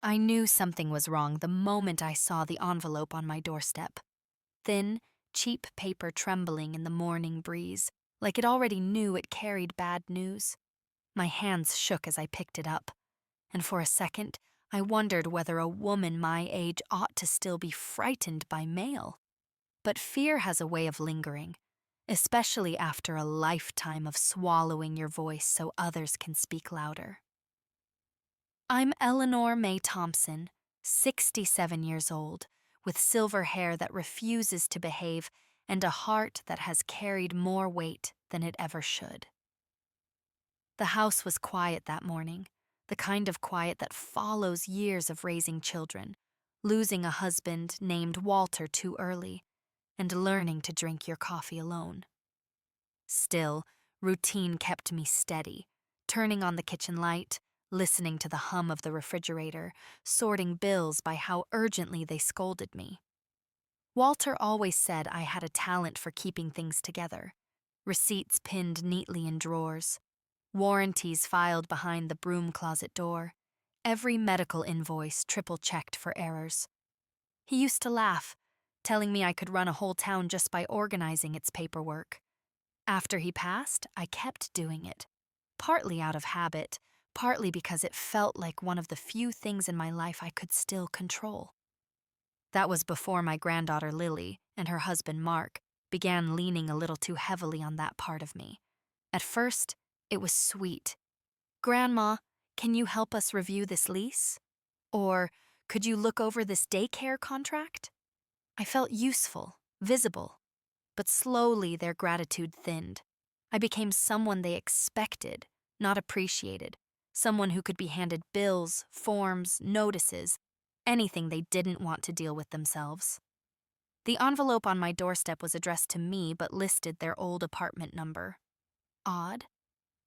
I knew something was wrong the moment I saw the envelope on my doorstep. Thin, cheap paper trembling in the morning breeze, like it already knew it carried bad news. My hands shook as I picked it up, and for a second, I wondered whether a woman my age ought to still be frightened by mail. But fear has a way of lingering, especially after a lifetime of swallowing your voice so others can speak louder. I'm Eleanor May Thompson, 67 years old, with silver hair that refuses to behave and a heart that has carried more weight than it ever should. The house was quiet that morning, the kind of quiet that follows years of raising children, losing a husband named Walter too early, and learning to drink your coffee alone. Still, routine kept me steady, turning on the kitchen light, listening to the hum of the refrigerator, sorting bills by how urgently they scolded me. Walter always said I had a talent for keeping things together, receipts pinned neatly in drawers, warranties filed behind the broom closet door, every medical invoice triple-checked for errors. He used to laugh, telling me I could run a whole town just by organizing its paperwork. After he passed, I kept doing it, partly out of habit, partly because it felt like one of the few things in my life I could still control. That was before my granddaughter Lily and her husband Mark began leaning a little too heavily on that part of me. At first, it was sweet. "Grandma, can you help us review this lease?" Or, "Could you look over this daycare contract?" I felt useful, visible, but slowly their gratitude thinned. I became someone they expected, not appreciated, someone who could be handed bills, forms, notices, anything they didn't want to deal with themselves. The envelope on my doorstep was addressed to me but listed their old apartment number. Odd.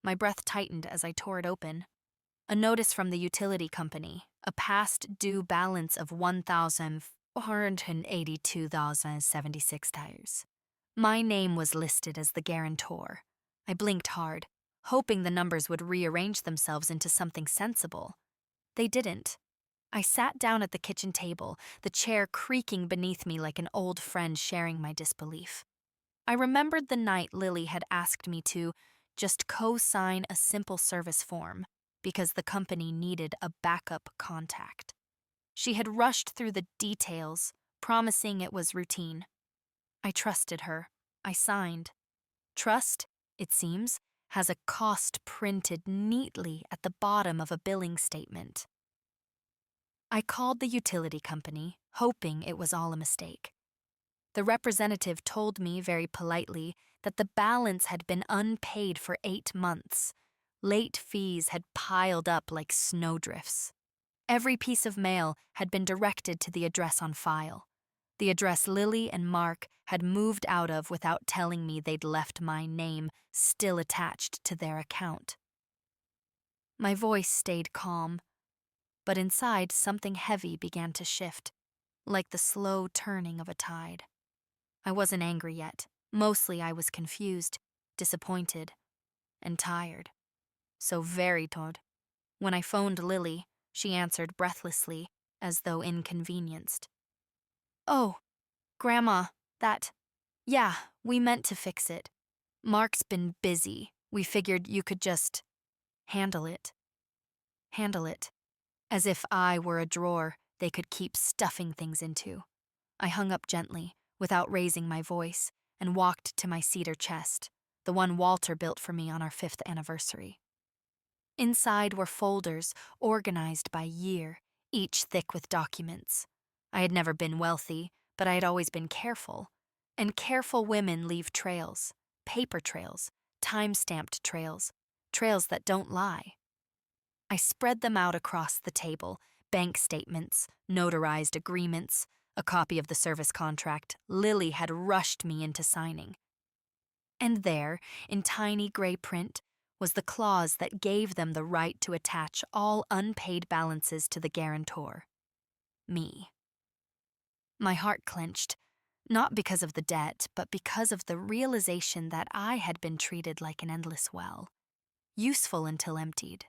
My breath tightened as I tore it open. A notice from the utility company, a past due balance of $1,482.76. My name was listed as the guarantor. I blinked hard, hoping the numbers would rearrange themselves into something sensible. They didn't. I sat down at the kitchen table, the chair creaking beneath me like an old friend sharing my disbelief. I remembered the night Lily had asked me to just co-sign a simple service form because the company needed a backup contact. She had rushed through the details, promising it was routine. I trusted her. I signed. Trust, it seems, has a cost printed neatly at the bottom of a billing statement. I called the utility company, hoping it was all a mistake. The representative told me very politely that the balance had been unpaid for 8 months. Late fees had piled up like snowdrifts. Every piece of mail had been directed to the address on file, the address Lily and Mark had moved out of without telling me they'd left my name still attached to their account. My voice stayed calm, but inside something heavy began to shift, like the slow turning of a tide. I wasn't angry yet. Mostly I was confused, disappointed, and tired. So very tired. When I phoned Lily, she answered breathlessly, as though inconvenienced. "Oh, Grandma, yeah, we meant to fix it. Mark's been busy. We figured you could just handle it." Handle it. As if I were a drawer they could keep stuffing things into. I hung up gently, without raising my voice, and walked to my cedar chest, the one Walter built for me on our 5th anniversary. Inside were folders organized by year, each thick with documents. I had never been wealthy, but I had always been careful. And careful women leave trails, paper trails, time-stamped trails, trails that don't lie. I spread them out across the table, bank statements, notarized agreements, a copy of the service contract Lily had rushed me into signing. And there, in tiny gray print, was the clause that gave them the right to attach all unpaid balances to the guarantor. Me. My heart clenched, not because of the debt, but because of the realization that I had been treated like an endless well, useful until emptied.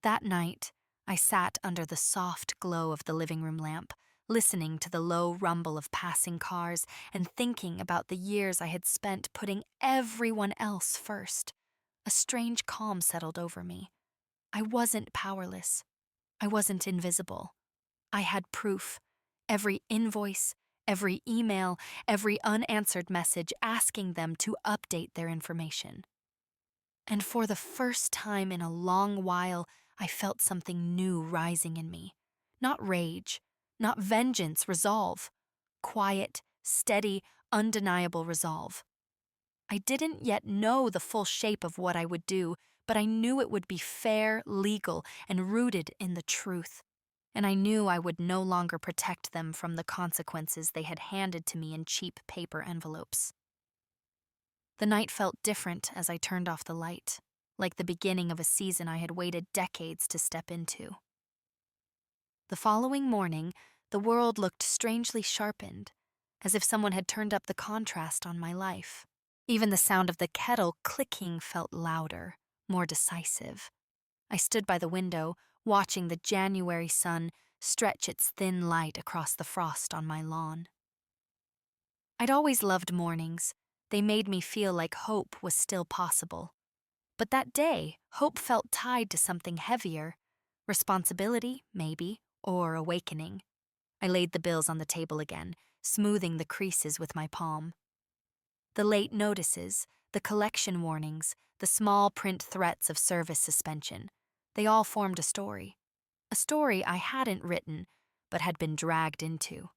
That night, I sat under the soft glow of the living room lamp, listening to the low rumble of passing cars and thinking about the years I had spent putting everyone else first. A strange calm settled over me. I wasn't powerless. I wasn't invisible. I had proof. Every invoice, every email, every unanswered message asking them to update their information. And for the first time in a long while, I felt something new rising in me. Not rage, not vengeance, resolve. Quiet, steady, undeniable resolve. I didn't yet know the full shape of what I would do, but I knew it would be fair, legal, and rooted in the truth. And I knew I would no longer protect them from the consequences they had handed to me in cheap paper envelopes. The night felt different as I turned off the light, like the beginning of a season I had waited decades to step into. The following morning, the world looked strangely sharpened, as if someone had turned up the contrast on my life. Even the sound of the kettle clicking felt louder, more decisive. I stood by the window, watching the January sun stretch its thin light across the frost on my lawn. I'd always loved mornings. They made me feel like hope was still possible. But that day, hope felt tied to something heavier. Responsibility, maybe, or awakening. I laid the bills on the table again, smoothing the creases with my palm. The late notices, the collection warnings, the small print threats of service suspension, they all formed a story. A story I hadn't written, but had been dragged into.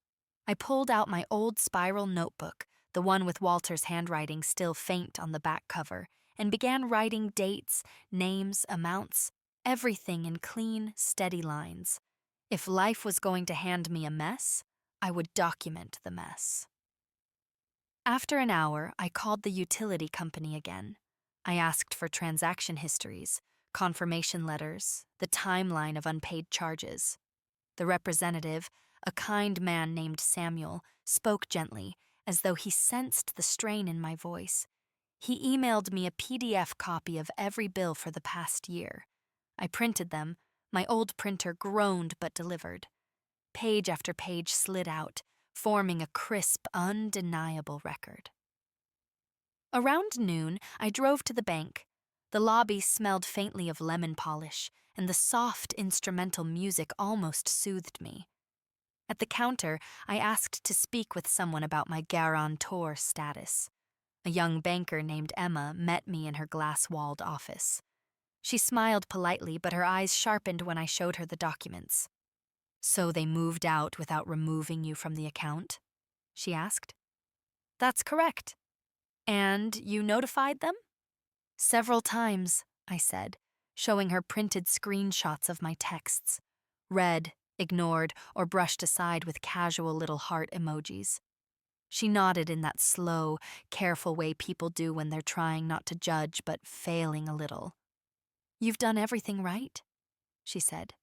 I pulled out my old spiral notebook, the one with Walter's handwriting still faint on the back cover, and began writing dates, names, amounts, everything in clean, steady lines. If life was going to hand me a mess, I would document the mess. After an hour, I called the utility company again. I asked for transaction histories, confirmation letters, the timeline of unpaid charges. The representative, a kind man named Samuel, spoke gently, as though he sensed the strain in my voice. He emailed me a PDF copy of every bill for the past year. I printed them. My old printer groaned but delivered. Page after page slid out, forming a crisp, undeniable record. Around noon, I drove to the bank. The lobby smelled faintly of lemon polish, and the soft instrumental music almost soothed me. At the counter, I asked to speak with someone about my guarantor status. A young banker named Emma met me in her glass-walled office. She smiled politely, but her eyes sharpened when I showed her the documents. "So they moved out without removing you from the account?" she asked. "That's correct. And you notified them?" "Several times," I said, showing her printed screenshots of my texts. Read, ignored, or brushed aside with casual little heart emojis. She nodded in that slow, careful way people do when they're trying not to judge but failing a little. "You've done everything right," she said.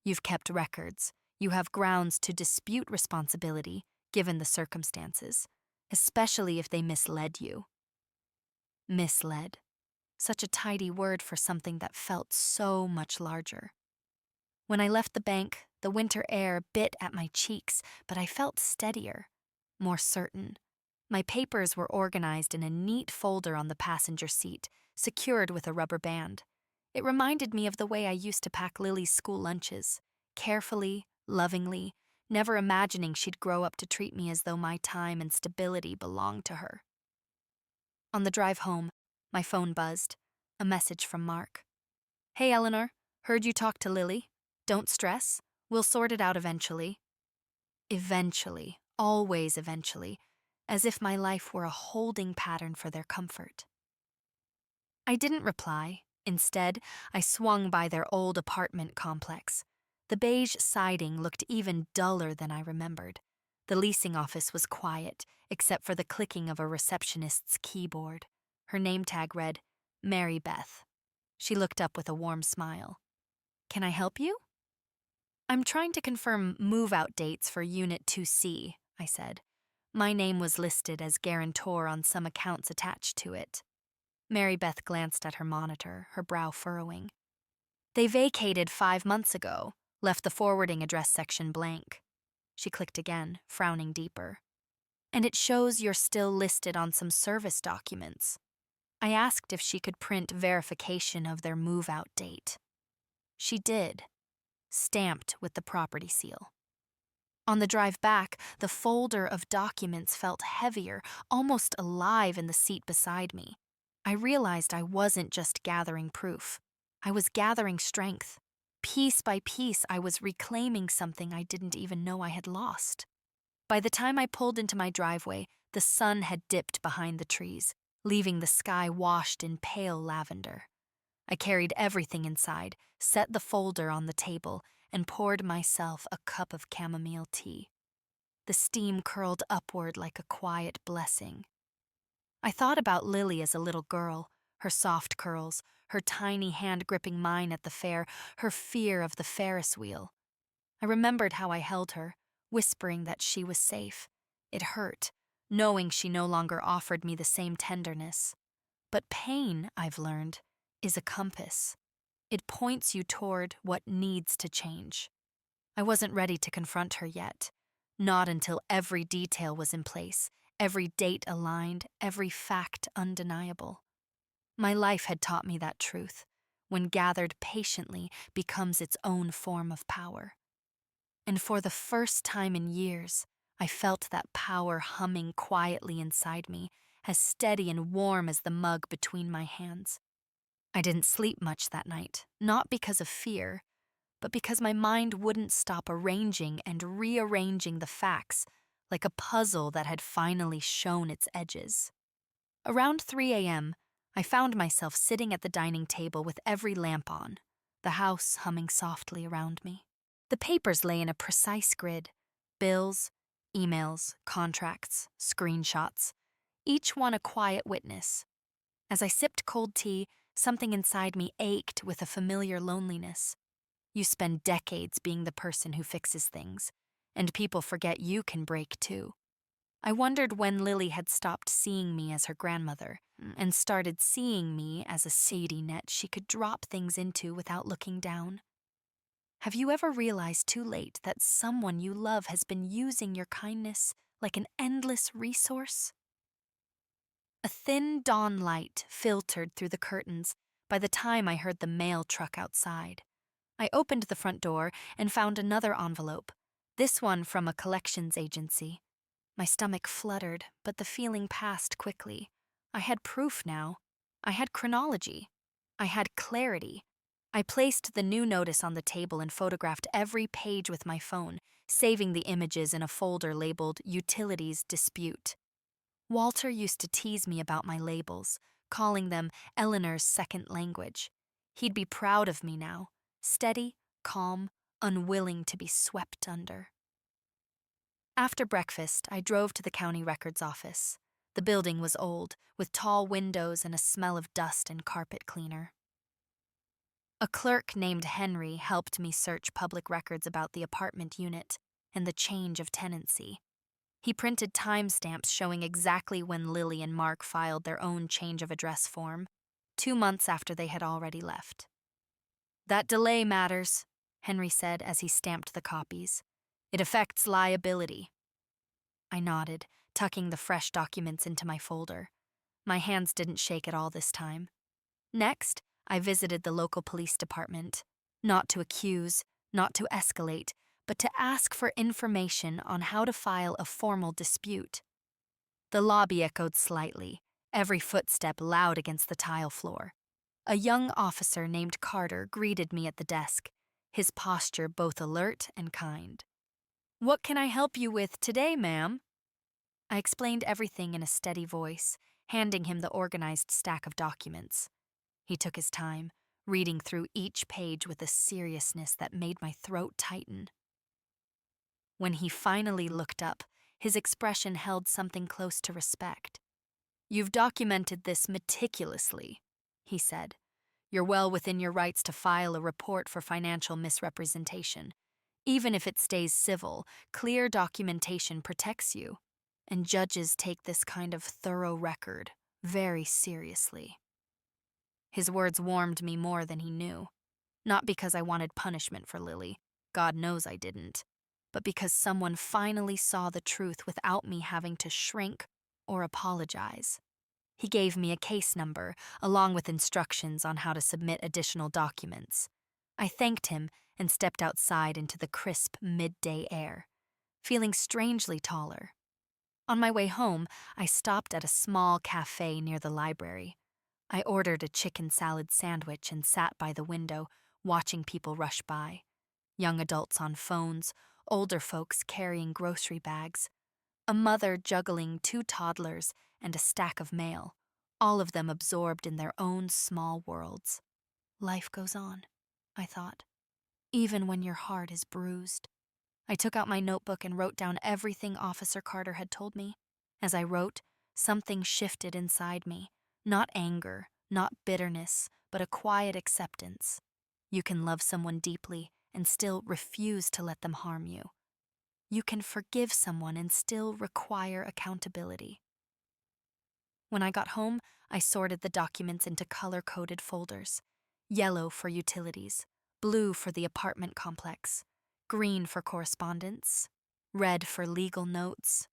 "You've kept records. You have grounds to dispute responsibility, given the circumstances, especially if they misled you." Misled. Such a tidy word for something that felt so much larger. When I left the bank, the winter air bit at my cheeks, but I felt steadier, more certain. My papers were organized in a neat folder on the passenger seat, secured with a rubber band. It reminded me of the way I used to pack Lily's school lunches, carefully, lovingly, never imagining she'd grow up to treat me as though my time and stability belonged to her. On the drive home, my phone buzzed. A message from Mark. "Hey, Eleanor, heard you talked to Lily. Don't stress. We'll sort it out eventually." Eventually, always eventually, as if my life were a holding pattern for their comfort. I didn't reply. Instead, I swung by their old apartment complex. The beige siding looked even duller than I remembered. The leasing office was quiet, except for the clicking of a receptionist's keyboard. Her name tag read, Mary Beth. She looked up with a warm smile. "Can I help you?" "I'm trying to confirm move-out dates for Unit 2C, I said. My name was listed as guarantor on some accounts attached to it. Mary Beth glanced at her monitor, her brow furrowing. They vacated 5 months ago, left the forwarding address section blank. She clicked again, frowning deeper. And it shows you're still listed on some service documents. I asked if she could print verification of their move-out date. She did, stamped with the property seal. On the drive back, the folder of documents felt heavier, almost alive in the seat beside me. I realized I wasn't just gathering proof. I was gathering strength. Piece by piece, I was reclaiming something I didn't even know I had lost. By the time I pulled into my driveway, the sun had dipped behind the trees, leaving the sky washed in pale lavender. I carried everything inside, set the folder on the table, and poured myself a cup of chamomile tea. The steam curled upward like a quiet blessing. I thought about Lily as a little girl, her soft curls, her tiny hand gripping mine at the fair, her fear of the Ferris wheel. I remembered how I held her, whispering that she was safe. It hurt, knowing she no longer offered me the same tenderness. But pain, I've learned, is a compass. It points you toward what needs to change. I wasn't ready to confront her yet, not until every detail was in place, every date aligned, every fact undeniable. My life had taught me that truth, when gathered patiently, becomes its own form of power. And for the first time in years, I felt that power humming quietly inside me, as steady and warm as the mug between my hands. I didn't sleep much that night, not because of fear, but because my mind wouldn't stop arranging and rearranging the facts like a puzzle that had finally shown its edges. Around 3 a.m., I found myself sitting at the dining table with every lamp on, the house humming softly around me. The papers lay in a precise grid: bills, emails, contracts, screenshots, each one a quiet witness. As I sipped cold tea, something inside me ached with a familiar loneliness. You spend decades being the person who fixes things, and people forget you can break too. I wondered when Lily had stopped seeing me as her grandmother and started seeing me as a safety net she could drop things into without looking down. Have you ever realized too late that someone you love has been using your kindness like an endless resource? A thin dawn light filtered through the curtains by the time I heard the mail truck outside. I opened the front door and found another envelope, this one from a collections agency. My stomach fluttered, but the feeling passed quickly. I had proof now. I had chronology. I had clarity. I placed the new notice on the table and photographed every page with my phone, saving the images in a folder labeled Utilities Dispute. Walter used to tease me about my labels, calling them Eleanor's second language. He'd be proud of me now, steady, calm, unwilling to be swept under. After breakfast, I drove to the county records office. The building was old, with tall windows and a smell of dust and carpet cleaner. A clerk named Henry helped me search public records about the apartment unit and the change of tenancy. He printed timestamps showing exactly when Lily and Mark filed their own change of address form, 2 months after they had already left. "That delay matters," Henry said as he stamped the copies. "It affects liability." I nodded, tucking the fresh documents into my folder. My hands didn't shake at all this time. Next, I visited the local police department, not to accuse, not to escalate, but to ask for information on how to file a formal dispute. The lobby echoed slightly, every footstep loud against the tile floor. A young officer named Carter greeted me at the desk, his posture both alert and kind. "What can I help you with today, ma'am?" I explained everything in a steady voice, handing him the organized stack of documents. He took his time, reading through each page with a seriousness that made my throat tighten. When he finally looked up, his expression held something close to respect. "You've documented this meticulously," he said. "You're well within your rights to file a report for financial misrepresentation. Even if it stays civil, clear documentation protects you, and judges take this kind of thorough record very seriously." His words warmed me more than he knew. Not because I wanted punishment for Lily, God knows I didn't, but because someone finally saw the truth without me having to shrink or apologize. He gave me a case number, along with instructions on how to submit additional documents. I thanked him and stepped outside into the crisp midday air, feeling strangely taller. On my way home, I stopped at a small cafe near the library. I ordered a chicken salad sandwich and sat by the window, watching people rush by. Young adults on phones, older folks carrying grocery bags, a mother juggling 2 toddlers and a stack of mail, all of them absorbed in their own small worlds. Life goes on, I thought, even when your heart is bruised. I took out my notebook and wrote down everything Officer Carter had told me. As I wrote, something shifted inside me. Not anger, not bitterness, but a quiet acceptance. You can love someone deeply and still refuse to let them harm you. You can forgive someone and still require accountability. When I got home, I sorted the documents into color-coded folders. Yellow for utilities, blue for the apartment complex, green for correspondence, red for legal notes.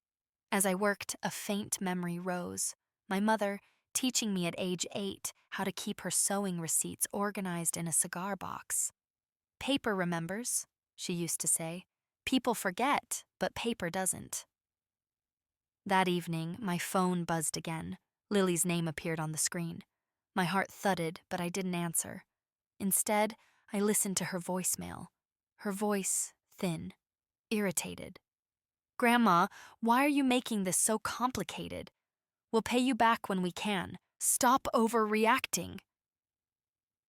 As I worked, a faint memory rose. My mother, teaching me at age 8 how to keep her sewing receipts organized in a cigar box. Paper remembers, she used to say. People forget, but paper doesn't. That evening, my phone buzzed again. Lily's name appeared on the screen. My heart thudded, but I didn't answer. Instead, I listened to her voicemail. Her voice thin, irritated. "Grandma, why are you making this so complicated? We'll pay you back when we can. Stop overreacting."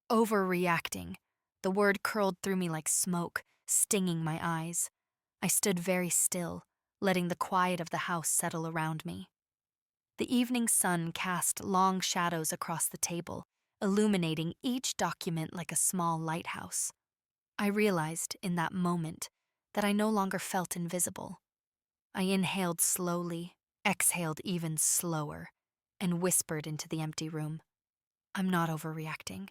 Overreacting. The word curled through me like smoke, stinging my eyes. I stood very still, letting the quiet of the house settle around me. The evening sun cast long shadows across the table, illuminating each document like a small lighthouse. I realized, in that moment, that I no longer felt invisible. I inhaled slowly, exhaled even slower, and whispered into the empty room. I'm not overreacting.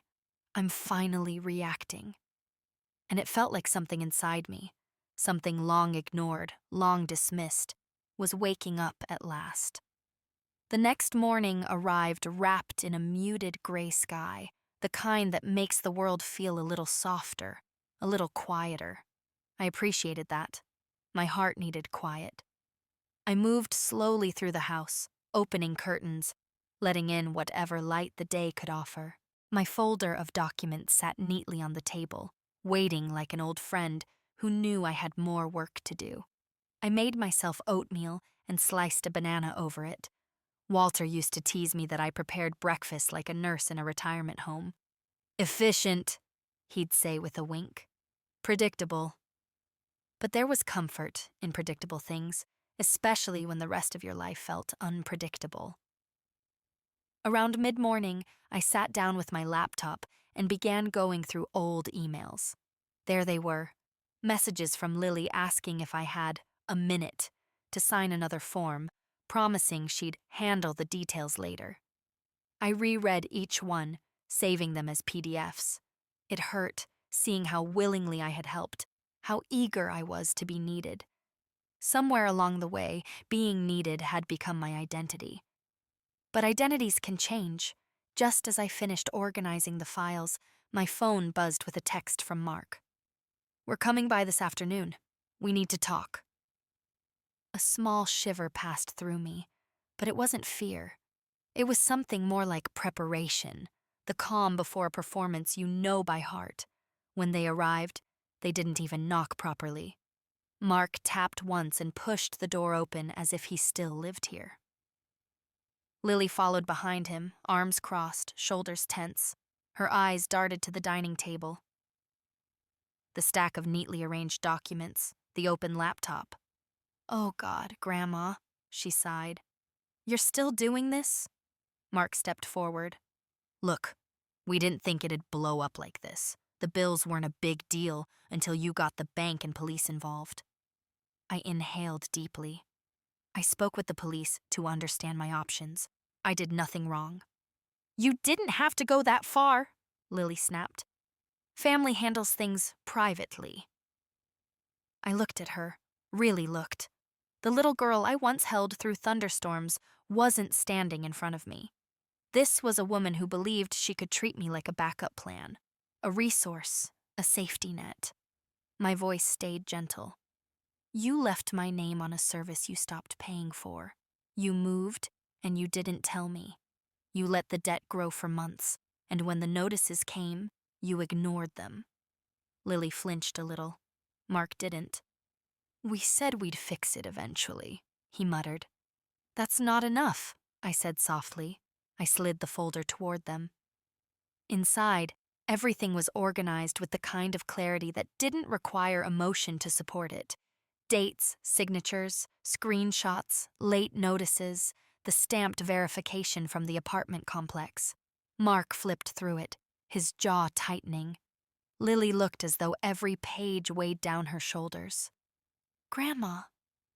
I'm finally reacting. And it felt like something inside me, something long ignored, long dismissed, was waking up at last. The next morning arrived wrapped in a muted gray sky, the kind that makes the world feel a little softer, a little quieter. I appreciated that. My heart needed quiet. I moved slowly through the house, opening curtains, letting in whatever light the day could offer. My folder of documents sat neatly on the table, waiting like an old friend who knew I had more work to do. I made myself oatmeal and sliced a banana over it. Walter used to tease me that I prepared breakfast like a nurse in a retirement home. "Efficient," he'd say with a wink. "Predictable." But there was comfort in predictable things, especially when the rest of your life felt unpredictable. Around mid-morning, I sat down with my laptop and began going through old emails. There they were, messages from Lily asking if I had a minute to sign another form, promising she'd handle the details later. I reread each one, saving them as PDFs. It hurt, seeing how willingly I had helped, how eager I was to be needed. Somewhere along the way, being needed had become my identity. But identities can change. Just as I finished organizing the files, my phone buzzed with a text from Mark. "We're coming by this afternoon. We need to talk." A small shiver passed through me, but it wasn't fear. It was something more like preparation, the calm before a performance you know by heart. When they arrived, they didn't even knock properly. Mark tapped once and pushed the door open as if he still lived here. Lily followed behind him, arms crossed, shoulders tense. Her eyes darted to the dining table. The stack of neatly arranged documents, the open laptop. "Oh God, Grandma," she sighed. "You're still doing this?" Mark stepped forward. "Look, we didn't think it'd blow up like this. The bills weren't a big deal until you got the bank and police involved." I inhaled deeply. I spoke with the police to understand my options. I did nothing wrong. "You didn't have to go that far," Lily snapped. Family handles things privately. I looked at her, really looked. The little girl I once held through thunderstorms wasn't standing in front of me. This was a woman who believed she could treat me like a backup plan, a resource, a safety net. My voice stayed gentle. You left my name on a service you stopped paying for. You moved, and you didn't tell me. You let the debt grow for months, and when the notices came, you ignored them. Lily flinched a little. Mark didn't. We said we'd fix it eventually, he muttered. That's not enough, I said softly. I slid the folder toward them. Inside, everything was organized with the kind of clarity that didn't require emotion to support it. Dates, signatures, screenshots, late notices, the stamped verification from the apartment complex. Mark flipped through it, his jaw tightening. Lily looked as though every page weighed down her shoulders. Grandma,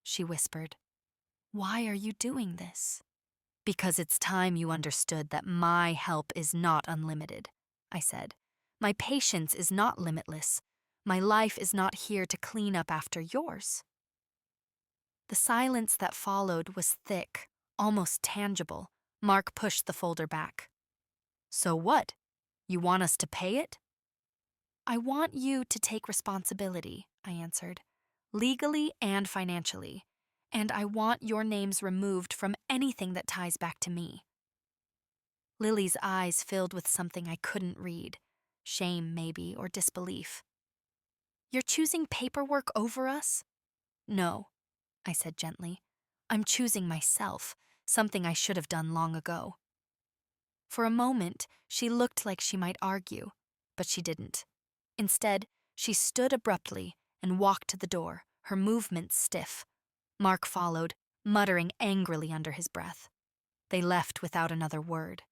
she whispered, why are you doing this? Because it's time you understood that my help is not unlimited, I said. My patience is not limitless. My life is not here to clean up after yours. The silence that followed was thick, almost tangible. Mark pushed the folder back. So what? You want us to pay it? I want you to take responsibility, I answered, legally and financially. And I want your names removed from anything that ties back to me. Lily's eyes filled with something I couldn't read. Shame, maybe, or disbelief. You're choosing paperwork over us? No, I said gently. I'm choosing myself, something I should have done long ago. For a moment, she looked like she might argue, but she didn't. Instead, she stood abruptly and walked to the door, her movements stiff. Mark followed, muttering angrily under his breath. They left without another word.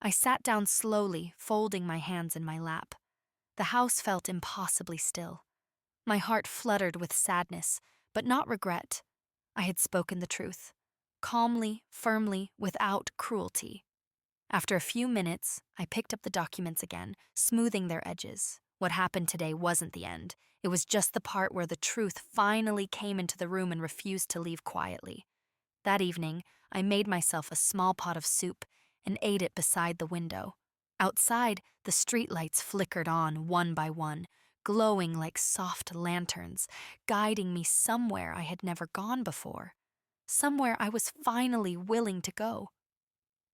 I sat down slowly, folding my hands in my lap. The house felt impossibly still. My heart fluttered with sadness, but not regret. I had spoken the truth, calmly, firmly, without cruelty. After a few minutes, I picked up the documents again, smoothing their edges. What happened today wasn't the end. It was just the part where the truth finally came into the room and refused to leave quietly. That evening, I made myself a small pot of soup and ate it beside the window. Outside, the streetlights flickered on one by one, glowing like soft lanterns, guiding me somewhere I had never gone before, somewhere I was finally willing to go.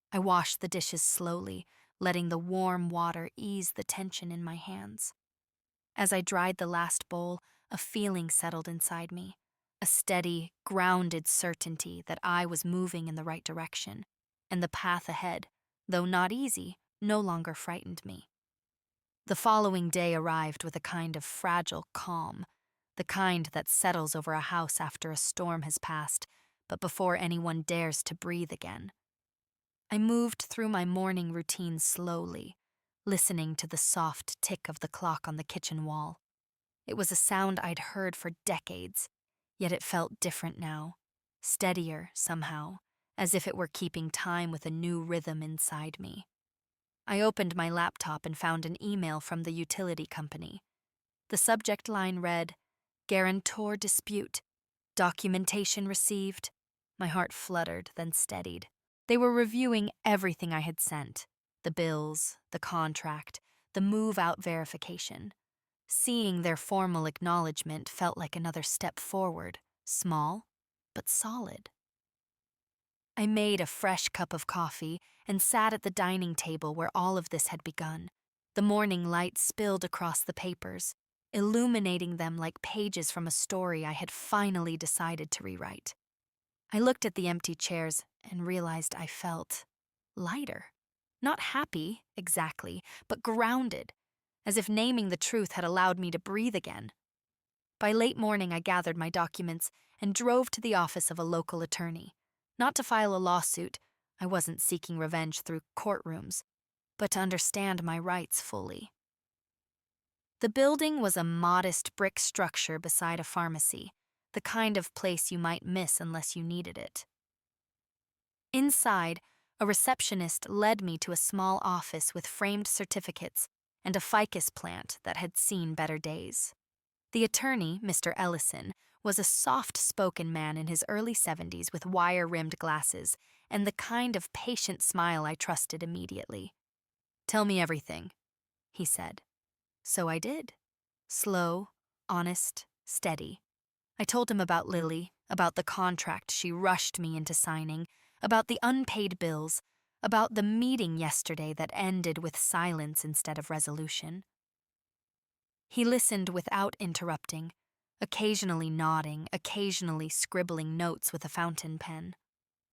I washed the dishes slowly, letting the warm water ease the tension in my hands. As I dried the last bowl, a feeling settled inside me, a steady, grounded certainty that I was moving in the right direction, and the path ahead, though not easy, no longer frightened me. The following day arrived with a kind of fragile calm, the kind that settles over a house after a storm has passed, but before anyone dares to breathe again. I moved through my morning routine slowly, listening to the soft tick of the clock on the kitchen wall. It was a sound I'd heard for decades, yet it felt different now, steadier somehow, as if it were keeping time with a new rhythm inside me. I opened my laptop and found an email from the utility company. The subject line read, "Guarantor dispute. Documentation received." My heart fluttered, then steadied. They were reviewing everything I had sent, the bills, the contract, the move-out verification. Seeing their formal acknowledgement felt like another step forward, small, but solid. I made a fresh cup of coffee and sat at the dining table where all of this had begun. The morning light spilled across the papers, illuminating them like pages from a story I had finally decided to rewrite. I looked at the empty chairs and realized I felt lighter. Not happy, exactly, but grounded, as if naming the truth had allowed me to breathe again. By late morning, I gathered my documents and drove to the office of a local attorney. Not to file a lawsuit, I wasn't seeking revenge through courtrooms, but to understand my rights fully. The building was a modest brick structure beside a pharmacy, the kind of place you might miss unless you needed it. Inside, a receptionist led me to a small office with framed certificates and a ficus plant that had seen better days. The attorney, Mr. Ellison, was a soft-spoken man in his early 70s with wire-rimmed glasses and the kind of patient smile I trusted immediately. "Tell me everything," he said. So I did. Slow, honest, steady. I told him about Lily, about the contract she rushed me into signing, about the unpaid bills, about the meeting yesterday that ended with silence instead of resolution. He listened without interrupting, occasionally nodding, occasionally scribbling notes with a fountain pen.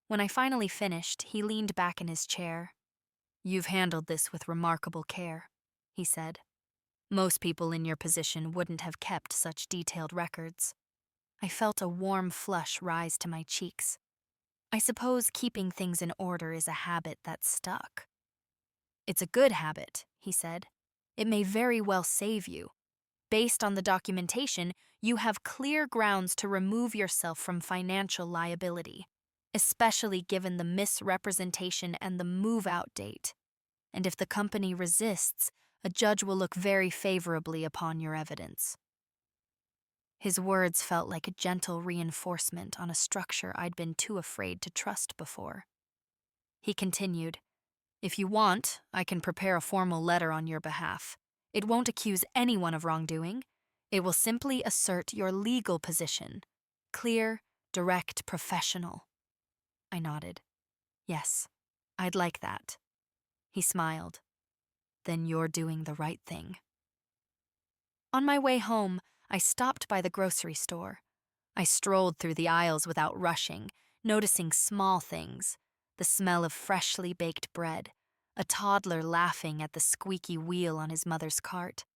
When I finally finished, he leaned back in his chair. "You've handled this with remarkable care," he said. "Most people in your position wouldn't have kept such detailed records." I felt a warm flush rise to my cheeks. I suppose keeping things in order is a habit that's stuck. "It's a good habit," he said. "It may very well save you. Based on the documentation, you have clear grounds to remove yourself from financial liability, especially given the misrepresentation and the move-out date. And if the company resists, a judge will look very favorably upon your evidence." His words felt like a gentle reinforcement on a structure I'd been too afraid to trust before. He continued, "If you want, I can prepare a formal letter on your behalf. It won't accuse anyone of wrongdoing. It will simply assert your legal position. Clear, direct, professional." I nodded. "Yes, I'd like that." He smiled. "Then you're doing the right thing." On my way home, I stopped by the grocery store. I strolled through the aisles without rushing, noticing small things: the smell of freshly baked bread, a toddler laughing at the squeaky wheel on his mother's cart,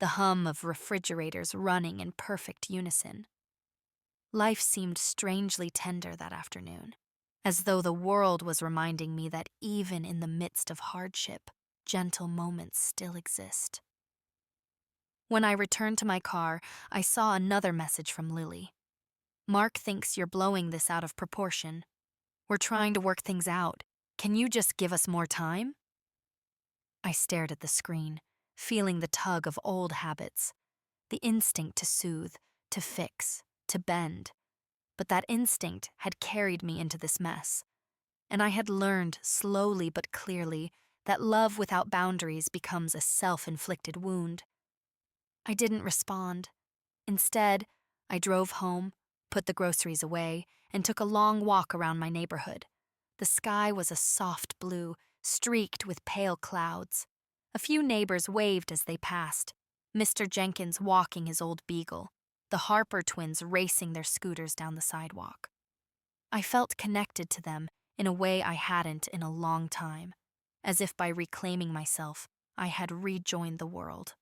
the hum of refrigerators running in perfect unison. Life seemed strangely tender that afternoon, as though the world was reminding me that even in the midst of hardship, gentle moments still exist. When I returned to my car, I saw another message from Lily. "Mark thinks you're blowing this out of proportion. We're trying to work things out. Can you just give us more time?" I stared at the screen, feeling the tug of old habits, the instinct to soothe, to fix, to bend. But that instinct had carried me into this mess, and I had learned slowly but clearly that love without boundaries becomes a self-inflicted wound. I didn't respond. Instead, I drove home, put the groceries away, and took a long walk around my neighborhood. The sky was a soft blue, streaked with pale clouds. A few neighbors waved as they passed, Mr. Jenkins walking his old beagle, the Harper twins racing their scooters down the sidewalk. I felt connected to them in a way I hadn't in a long time, as if by reclaiming myself, I had rejoined the world.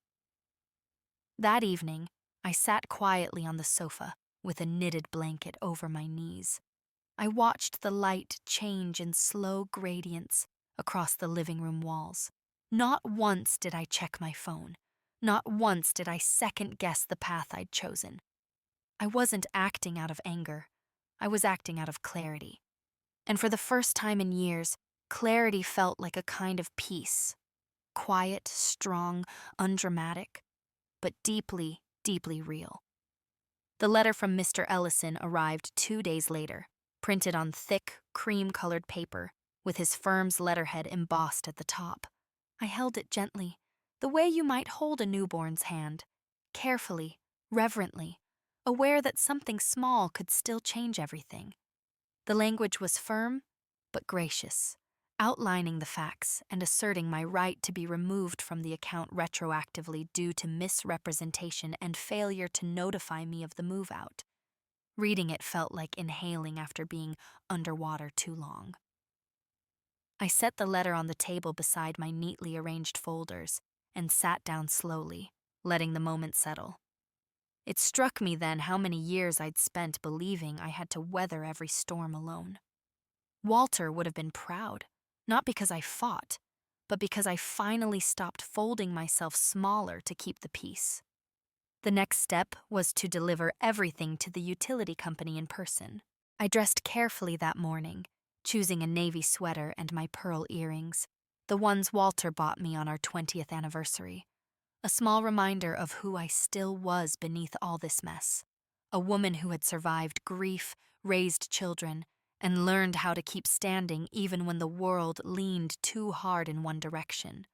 That evening, I sat quietly on the sofa with a knitted blanket over my knees. I watched the light change in slow gradients across the living room walls. Not once did I check my phone. Not once did I second-guess the path I'd chosen. I wasn't acting out of anger. I was acting out of clarity. And for the first time in years, clarity felt like a kind of peace. Quiet, strong, undramatic, but deeply, deeply real. The letter from Mr. Ellison arrived 2 days later, printed on thick, cream-colored paper, with his firm's letterhead embossed at the top. I held it gently, the way you might hold a newborn's hand, carefully, reverently, aware that something small could still change everything. The language was firm, but gracious, outlining the facts and asserting my right to be removed from the account retroactively due to misrepresentation and failure to notify me of the move-out. Reading it felt like inhaling after being underwater too long. I set the letter on the table beside my neatly arranged folders and sat down slowly, letting the moment settle. It struck me then how many years I'd spent believing I had to weather every storm alone. Walter would have been proud, not because I fought, but because I finally stopped folding myself smaller to keep the peace. The next step was to deliver everything to the utility company in person. I dressed carefully that morning, choosing a navy sweater and my pearl earrings. the ones Walter bought me on our 20th anniversary. A small reminder of who I still was beneath all this mess. A woman who had survived grief, raised children, and learned how to keep standing even when the world leaned too hard in one direction.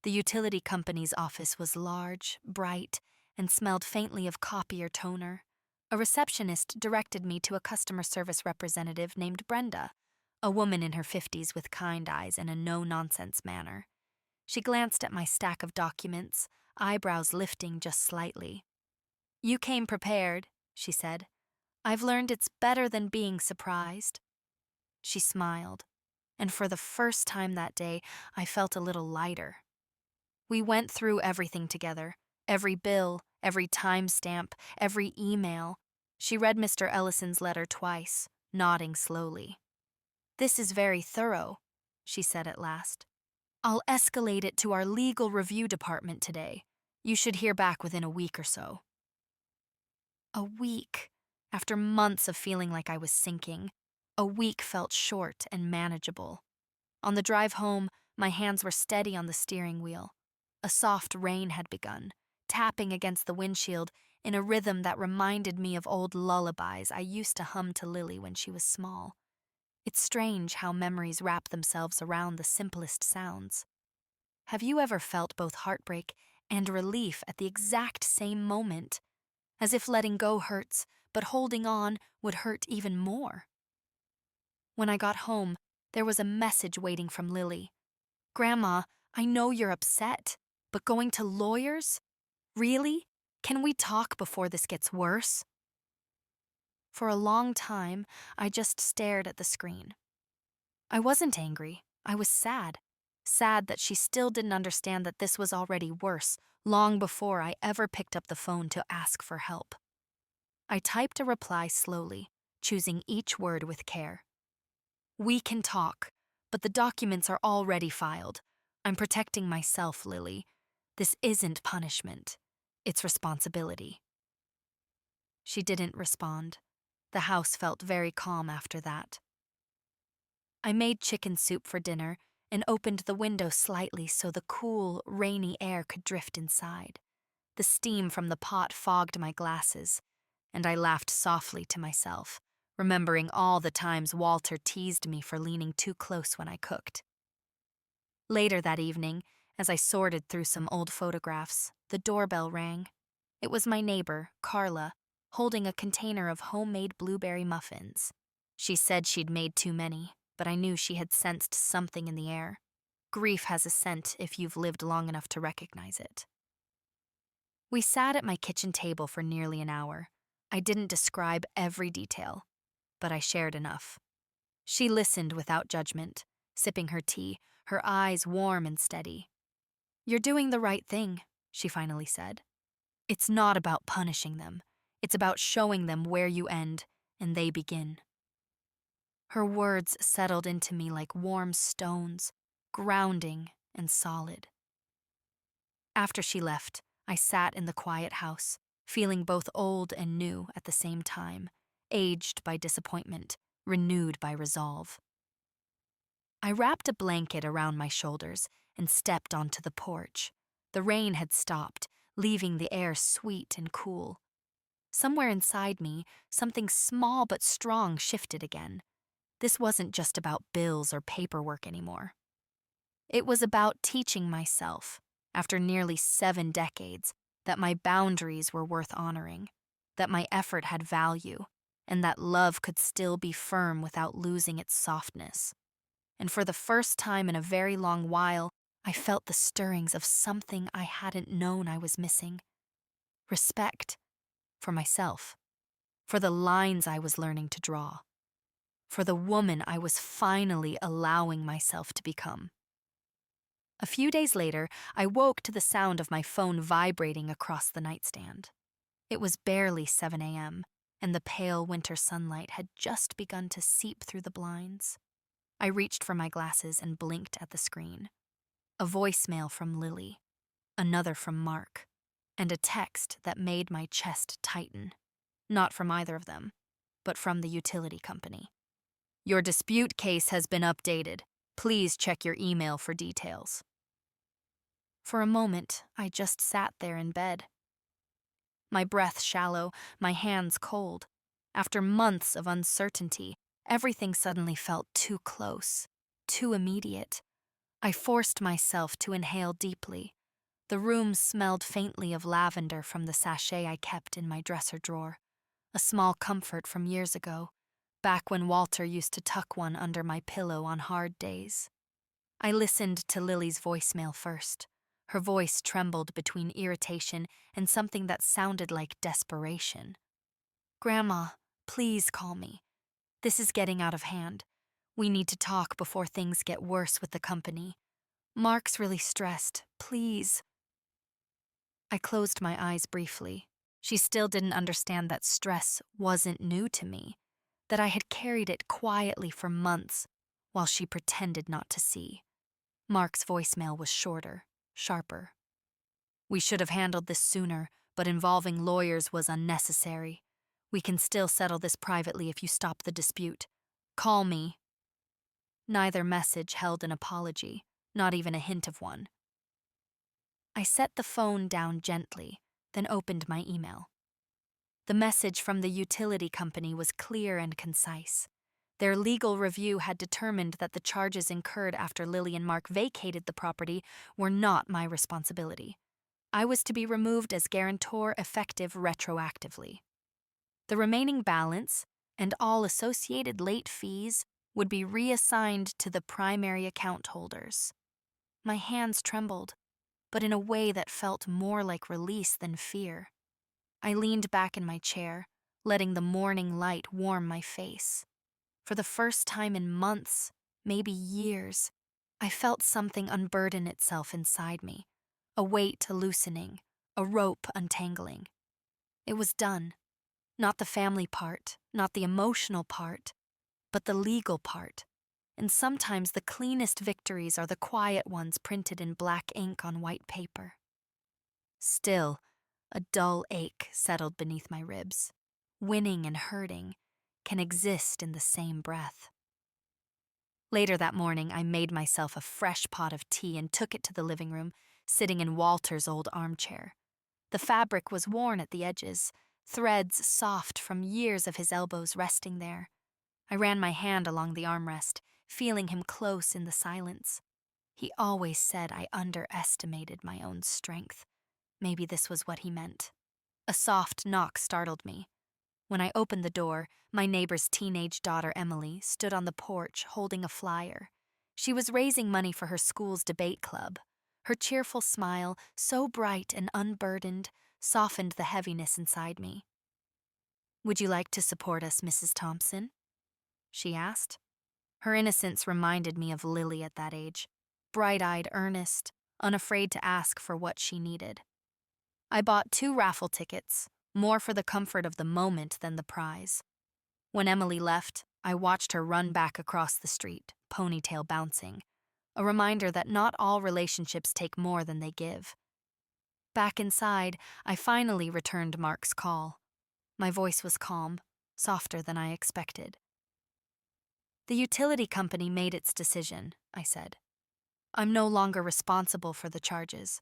The utility company's office was large, bright, and smelled faintly of coffee or toner. A receptionist directed me to a customer service representative named Brenda, a woman in her 50s with kind eyes and a no-nonsense manner. She glanced at my stack of documents, eyebrows lifting just slightly. "You came prepared," she said. "I've learned it's better than being surprised." She smiled, and for the first time that day, I felt a little lighter. We went through everything together, every bill, every timestamp, every email. She read Mr. Ellison's letter twice, nodding slowly. "This is very thorough," she said at last. "I'll escalate it to our legal review department today. You should hear back within a week or so." A week. After months of feeling like I was sinking, a week felt short and manageable. On the drive home, my hands were steady on the steering wheel. A soft rain had begun, tapping against the windshield in a rhythm that reminded me of old lullabies I used to hum to Lily when she was small. It's strange how memories wrap themselves around the simplest sounds. Have you ever felt both heartbreak and relief at the exact same moment? As if letting go hurts, but holding on would hurt even more. When I got home, there was a message waiting from Lily. "Grandma, I know you're upset, but going to lawyers? Really? Can we talk before this gets worse?" For a long time, I just stared at the screen. I wasn't angry. I was sad. Sad that she still didn't understand that this was already worse, long before I ever picked up the phone to ask for help. I typed a reply slowly, choosing each word with care. "We can talk, but the documents are already filed. I'm protecting myself, Lily. This isn't punishment. It's responsibility." She didn't respond. The house felt very calm after that. I made chicken soup for dinner and opened the window slightly so the cool, rainy air could drift inside. The steam from the pot fogged my glasses, and I laughed softly to myself, remembering all the times Walter teased me for leaning too close when I cooked. Later that evening, as I sorted through some old photographs, the doorbell rang. It was my neighbor, Carla, holding a container of homemade blueberry muffins. She said she'd made too many, but I knew she had sensed something in the air. Grief has a scent if you've lived long enough to recognize it. We sat at my kitchen table for nearly an hour. I didn't describe every detail, but I shared enough. She listened without judgment, sipping her tea, her eyes warm and steady. "You're doing the right thing," she finally said. "It's not about punishing them. It's about showing them where you end and they begin." Her words settled into me like warm stones, grounding and solid. After she left, I sat in the quiet house, feeling both old and new at the same time, aged by disappointment, renewed by resolve. I wrapped a blanket around my shoulders and stepped onto the porch. The rain had stopped, leaving the air sweet and cool. Somewhere inside me, something small but strong shifted again. This wasn't just about bills or paperwork anymore. It was about teaching myself, after nearly 7 decades, that my boundaries were worth honoring, that my effort had value, and that love could still be firm without losing its softness. And for the first time in a very long while, I felt the stirrings of something I hadn't known I was missing. Respect for myself, for the lines I was learning to draw, for the woman I was finally allowing myself to become. A few days later, I woke to the sound of my phone vibrating across the nightstand. It was barely 7 a.m., and the pale winter sunlight had just begun to seep through the blinds. I reached for my glasses and blinked at the screen. A voicemail from Lily, another from Mark, and a text that made my chest tighten. Not from either of them, but from the utility company. "Your dispute case has been updated. Please check your email for details. For a moment, I just sat there in bed. My breath shallow, my hands cold. After months of uncertainty, everything suddenly felt too close, too immediate. I forced myself to inhale deeply. The room smelled faintly of lavender from the sachet I kept in my dresser drawer, a small comfort from years ago, back when Walter used to tuck one under my pillow on hard days. I listened to Lily's voicemail first. Her voice trembled between irritation and something that sounded like desperation. "Grandma, please call me. This is getting out of hand. We need to talk before things get worse with the company. Mark's really stressed. Please." I closed my eyes briefly. She still didn't understand that stress wasn't new to me, that I had carried it quietly for months while she pretended not to see. Mark's voicemail was shorter, sharper. "We should have handled this sooner, but involving lawyers was unnecessary. We can still settle this privately if you stop the dispute. Call me." Neither message held an apology, not even a hint of one. I set the phone down gently, then opened my email. The message from the utility company was clear and concise. Their legal review had determined that the charges incurred after Lily and Mark vacated the property were not my responsibility. I was to be removed as guarantor effective retroactively. The remaining balance and all associated late fees would be reassigned to the primary account holders. My hands trembled, but in a way that felt more like release than fear. I leaned back in my chair, letting the morning light warm my face. For the first time in months, maybe years, I felt something unburden itself inside me, a weight loosening, a rope untangling. It was done. Not the family part, not the emotional part, but the legal part. And sometimes the cleanest victories are the quiet ones printed in black ink on white paper. Still, a dull ache settled beneath my ribs. Winning and hurting can exist in the same breath. Later that morning, I made myself a fresh pot of tea and took it to the living room, sitting in Walter's old armchair. The fabric was worn at the edges, threads soft from years of his elbows resting there. I ran my hand along the armrest, feeling him close in the silence. He always said I underestimated my own strength. Maybe this was what he meant. A soft knock startled me. When I opened the door, my neighbor's teenage daughter, Emily, stood on the porch holding a flyer. She was raising money for her school's debate club. Her cheerful smile, so bright and unburdened, softened the heaviness inside me. "Would you like to support us, Mrs. Thompson?" she asked. Her innocence reminded me of Lily at that age, bright-eyed, earnest, unafraid to ask for what she needed. I bought 2 raffle tickets, more for the comfort of the moment than the prize. When Emily left, I watched her run back across the street, ponytail bouncing, a reminder that not all relationships take more than they give. Back inside, I finally returned Mark's call. My voice was calm, softer than I expected. "The utility company made its decision," I said. "I'm no longer responsible for the charges."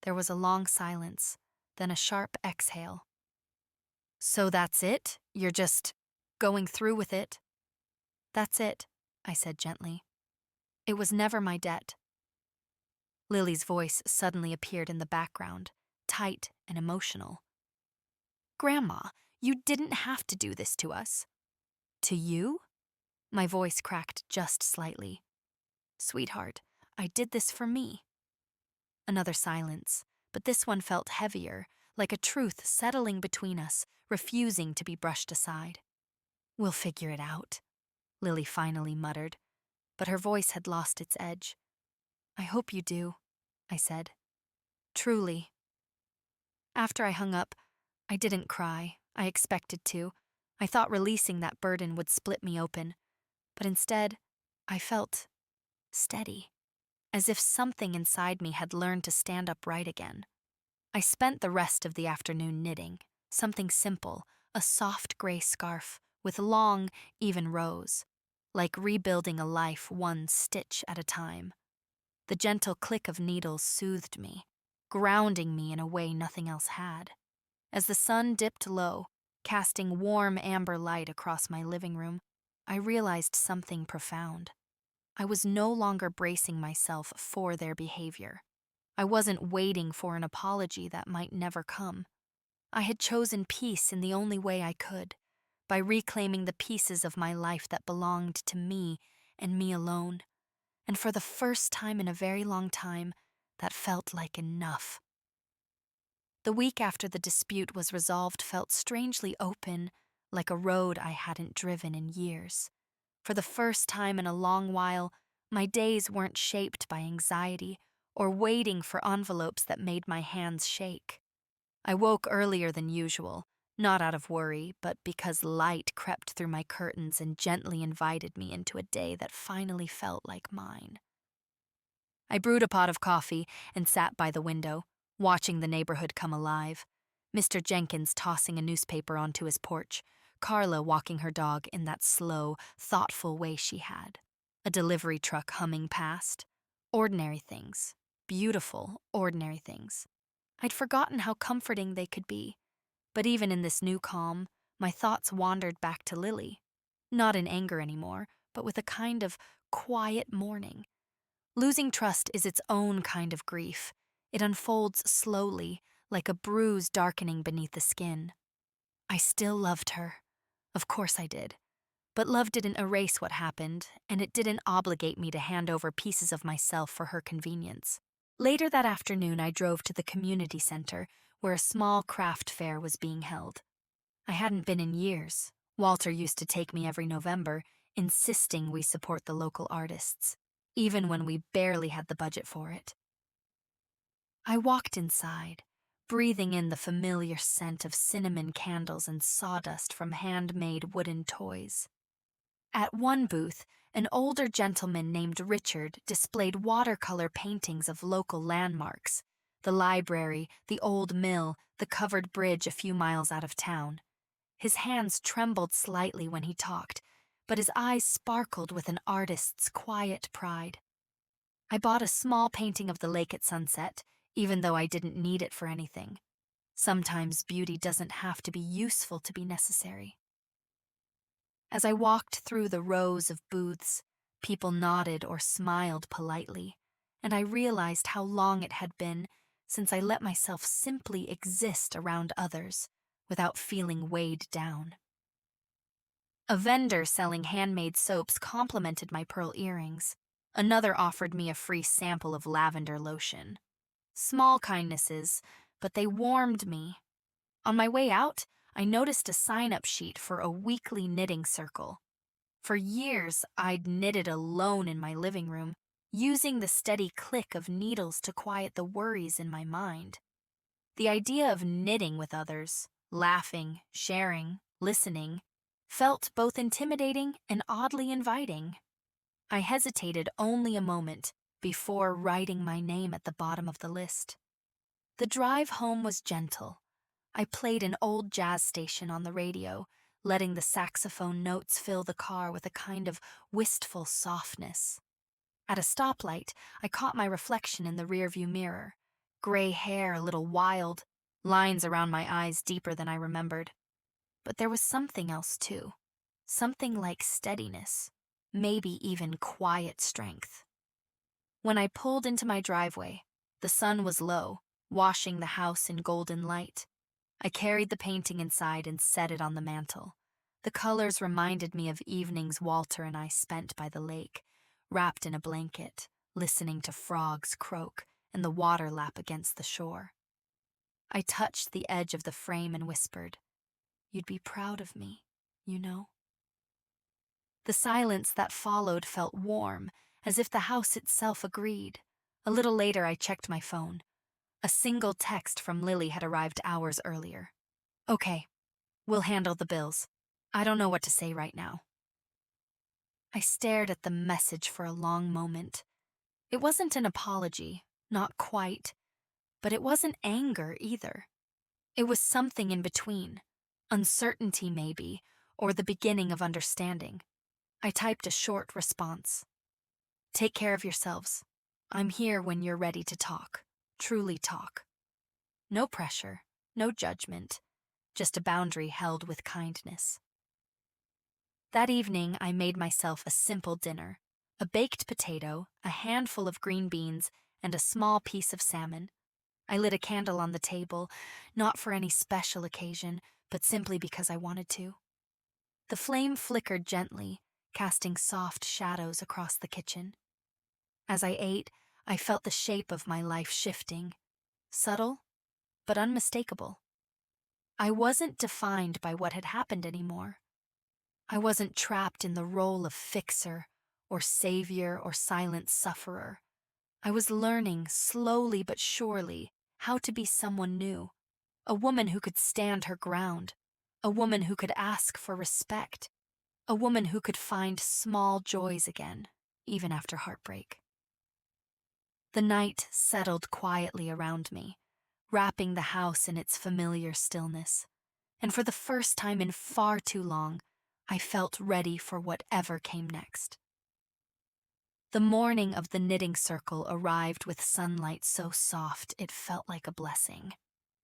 There was a long silence, then a sharp exhale. "So that's it? You're just going through with it?" "That's it," I said gently. "It was never my debt." Lily's voice suddenly appeared in the background, tight and emotional. "Grandma, you didn't have to do this to us." "To you?" My voice cracked just slightly. "Sweetheart, I did this for me." Another silence, but this one felt heavier, like a truth settling between us, refusing to be brushed aside. "We'll figure it out," Lily finally muttered, but her voice had lost its edge. "I hope you do," I said. "Truly." After I hung up, I didn't cry. I expected to. I thought releasing that burden would split me open. But instead, I felt steady, as if something inside me had learned to stand upright again. I spent the rest of the afternoon knitting, something simple, a soft gray scarf with long, even rows. like rebuilding a life one stitch at a time. The gentle click of needles soothed me, grounding me in a way nothing else had. As the sun dipped low, casting warm amber light across my living room, I realized something profound. I was no longer bracing myself for their behavior. I wasn't waiting for an apology that might never come. I had chosen peace in the only way I could, by reclaiming the pieces of my life that belonged to me and me alone. And for the first time in a very long time, that felt like enough. The week after the dispute was resolved felt strangely open, like a road I hadn't driven in years. For the first time in a long while, my days weren't shaped by anxiety or waiting for envelopes that made my hands shake. I woke earlier than usual, not out of worry, but because light crept through my curtains and gently invited me into a day that finally felt like mine. I brewed a pot of coffee and sat by the window, watching the neighborhood come alive. Mr. Jenkins tossing a newspaper onto his porch, Carla walking her dog in that slow, thoughtful way she had, a delivery truck humming past. Ordinary things, beautiful, ordinary things. I'd forgotten how comforting they could be. But even in this new calm, my thoughts wandered back to Lily. Not in anger anymore, but with a kind of quiet mourning. Losing trust is its own kind of grief. It unfolds slowly, like a bruise darkening beneath the skin. I still loved her. Of course I did. But love didn't erase what happened, and it didn't obligate me to hand over pieces of myself for her convenience. Later that afternoon, I drove to the community center, where a small craft fair was being held. I hadn't been in years. Walter used to take me every November, insisting we support the local artists, even when we barely had the budget for it. I walked inside, breathing in the familiar scent of cinnamon candles and sawdust from handmade wooden toys. At one booth, an older gentleman named Richard displayed watercolor paintings of local landmarks, the library, the old mill, the covered bridge a few miles out of town. His hands trembled slightly when he talked, but his eyes sparkled with an artist's quiet pride. I bought a small painting of the lake at sunset, even though I didn't need it for anything. Sometimes beauty doesn't have to be useful to be necessary. As I walked through the rows of booths, people nodded or smiled politely, and I realized how long it had been since I let myself simply exist around others without feeling weighed down. A vendor selling handmade soaps complimented my pearl earrings. Another offered me a free sample of lavender lotion. Small kindnesses, but they warmed me. On my way out, I noticed a sign-up sheet for a weekly knitting circle. For years, I'd knitted alone in my living room, using the steady click of needles to quiet the worries in my mind. The idea of knitting with others, laughing, sharing, listening, felt both intimidating and oddly inviting. I hesitated only a moment before writing my name at the bottom of the list. The drive home was gentle. I played an old jazz station on the radio, letting the saxophone notes fill the car with a kind of wistful softness. At a stoplight, I caught my reflection in the rearview mirror. Gray hair a little wild, lines around my eyes deeper than I remembered. But there was something else too. Something like steadiness, maybe even quiet strength. When I pulled into my driveway, the sun was low, washing the house in golden light. I carried the painting inside and set it on the mantel. The colors reminded me of evenings Walter and I spent by the lake, wrapped in a blanket, listening to frogs croak and the water lap against the shore. I touched the edge of the frame and whispered, "You'd be proud of me, you know?" The silence that followed felt warm, as if the house itself agreed. A little later, I checked my phone. A single text from Lily had arrived hours earlier. "Okay, we'll handle the bills. I don't know what to say right now." I stared at the message for a long moment. It wasn't an apology, not quite, but it wasn't anger either. It was something in between, uncertainty maybe, or the beginning of understanding. I typed a short response. Take care of yourselves. I'm here when you're ready to talk. Truly talk. No pressure, no judgment, just a boundary held with kindness. That evening, I made myself a simple dinner: a baked potato, a handful of green beans, and a small piece of salmon. I lit a candle on the table, not for any special occasion, but simply because I wanted to. The flame flickered gently, casting soft shadows across the kitchen. As I ate, I felt the shape of my life shifting, subtle, but unmistakable. I wasn't defined by what had happened anymore. I wasn't trapped in the role of fixer, or savior, or silent sufferer. I was learning, slowly but surely, how to be someone new. A woman who could stand her ground. A woman who could ask for respect. A woman who could find small joys again, even after heartbreak. The night settled quietly around me, wrapping the house in its familiar stillness. And for the first time in far too long, I felt ready for whatever came next. The morning of the knitting circle arrived with sunlight so soft it felt like a blessing.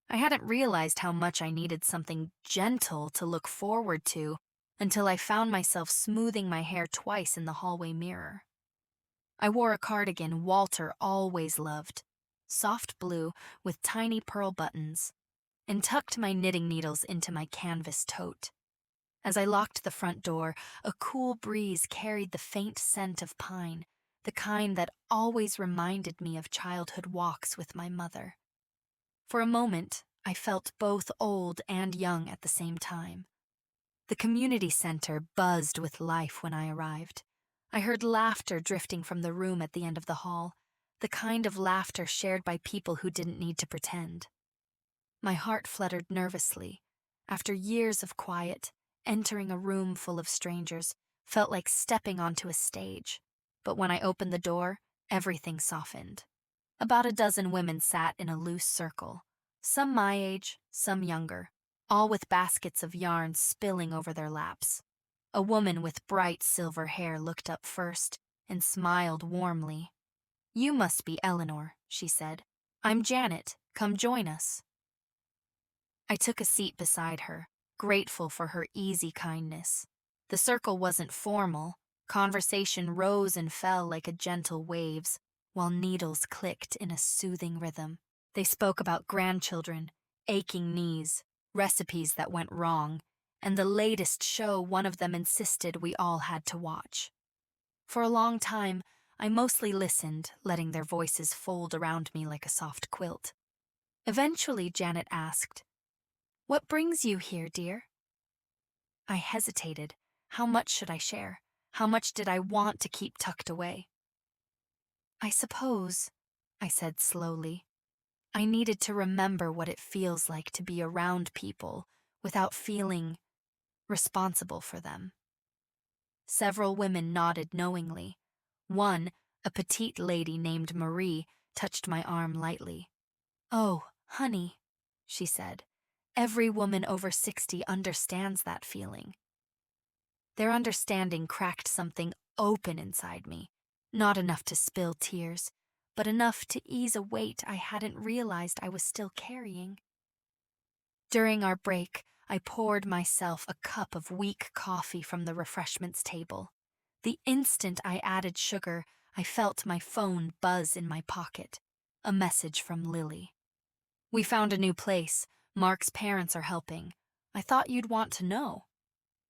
I hadn't realized how much I needed something gentle to look forward to until I found myself smoothing my hair twice in the hallway mirror. I wore a cardigan Walter always loved, soft blue with tiny pearl buttons, and tucked my knitting needles into my canvas tote. As I locked the front door, a cool breeze carried the faint scent of pine, the kind that always reminded me of childhood walks with my mother. For a moment, I felt both old and young at the same time. The community center buzzed with life when I arrived. I heard laughter drifting from the room at the end of the hall, the kind of laughter shared by people who didn't need to pretend. My heart fluttered nervously. After years of quiet, entering a room full of strangers felt like stepping onto a stage. But when I opened the door, everything softened. About a dozen women sat in a loose circle, some my age, some younger, all with baskets of yarn spilling over their laps. A woman with bright silver hair looked up first and smiled warmly. "You must be Eleanor," she said. "I'm Janet. Come join us." I took a seat beside her, grateful for her easy kindness. The circle wasn't formal. Conversation rose and fell like a gentle waves, while needles clicked in a soothing rhythm. They spoke about grandchildren, aching knees, recipes that went wrong, and the latest show one of them insisted we all had to watch. For a long time, I mostly listened, letting their voices fold around me like a soft quilt. Eventually, Janet asked, "What brings you here, dear?" I hesitated. How much should I share? How much did I want to keep tucked away? "I suppose," I said slowly, "I needed to remember what it feels like to be around people without feeling responsible for them." Several women nodded knowingly. One, a petite lady named Marie, touched my arm lightly. "Oh, honey," she said, "every woman over 60 understands that feeling." Their understanding cracked something open inside me, not enough to spill tears, but enough to ease a weight I hadn't realized I was still carrying. During our break, I poured myself a cup of weak coffee from the refreshments table. The instant I added sugar, I felt my phone buzz in my pocket. A message from Lily. "We found a new place. Mark's parents are helping. I thought you'd want to know."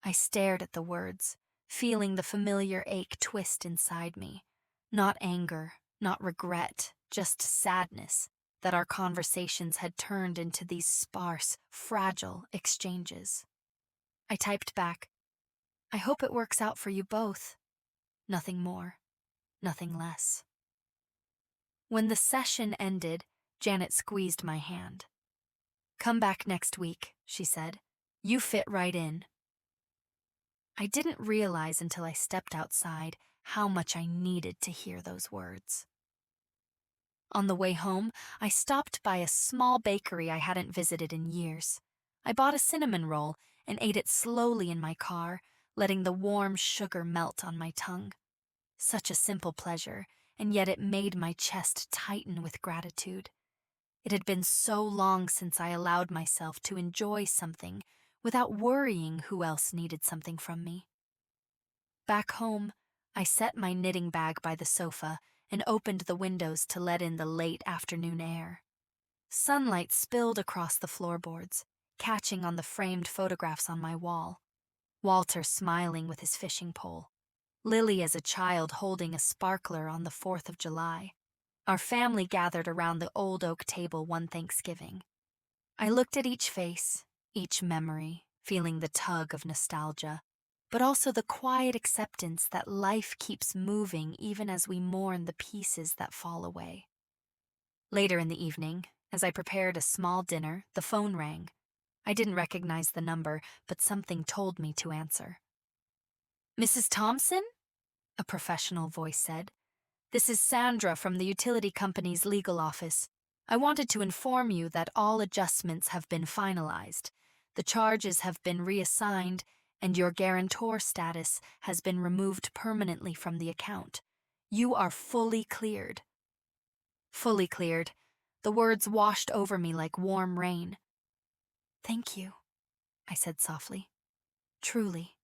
I stared at the words, feeling the familiar ache twist inside me. Not anger, not regret, just sadness that our conversations had turned into these sparse, fragile exchanges. I typed back, "I hope it works out for you both." Nothing more, nothing less. When the session ended, Janet squeezed my hand. "Come back next week," she said. "You fit right in." I didn't realize until I stepped outside how much I needed to hear those words. On the way home, I stopped by a small bakery I hadn't visited in years. I bought a cinnamon roll and ate it slowly in my car, letting the warm sugar melt on my tongue. Such a simple pleasure, and yet it made my chest tighten with gratitude. It had been so long since I allowed myself to enjoy something without worrying who else needed something from me. Back home, I set my knitting bag by the sofa and opened the windows to let in the late afternoon air. Sunlight spilled across the floorboards, catching on the framed photographs on my wall. Walter smiling with his fishing pole. Lily as a child holding a sparkler on the 4th of July. Our family gathered around the old oak table one Thanksgiving. I looked at each face, each memory, feeling the tug of nostalgia, but also the quiet acceptance that life keeps moving even as we mourn the pieces that fall away. Later in the evening, as I prepared a small dinner, the phone rang. I didn't recognize the number, but something told me to answer. "Mrs. Thompson?" a professional voice said. "This is Sandra from the utility company's legal office. I wanted to inform you that all adjustments have been finalized. The charges have been reassigned, and your guarantor status has been removed permanently from the account. You are fully cleared." Fully cleared. The words washed over me like warm rain. "Thank you," I said softly. "Truly."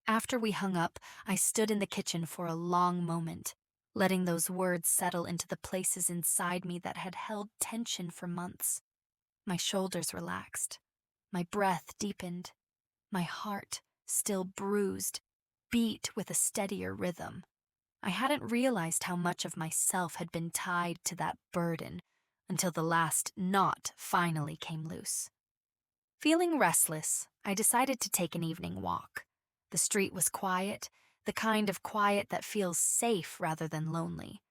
After we hung up, I stood in the kitchen for a long moment, letting those words settle into the places inside me that had held tension for months. My shoulders relaxed. My breath deepened. My heart, still bruised, beat with a steadier rhythm. I hadn't realized how much of myself had been tied to that burden until the last knot finally came loose. Feeling restless, I decided to take an evening walk. The street was quiet, the kind of quiet that feels safe rather than lonely.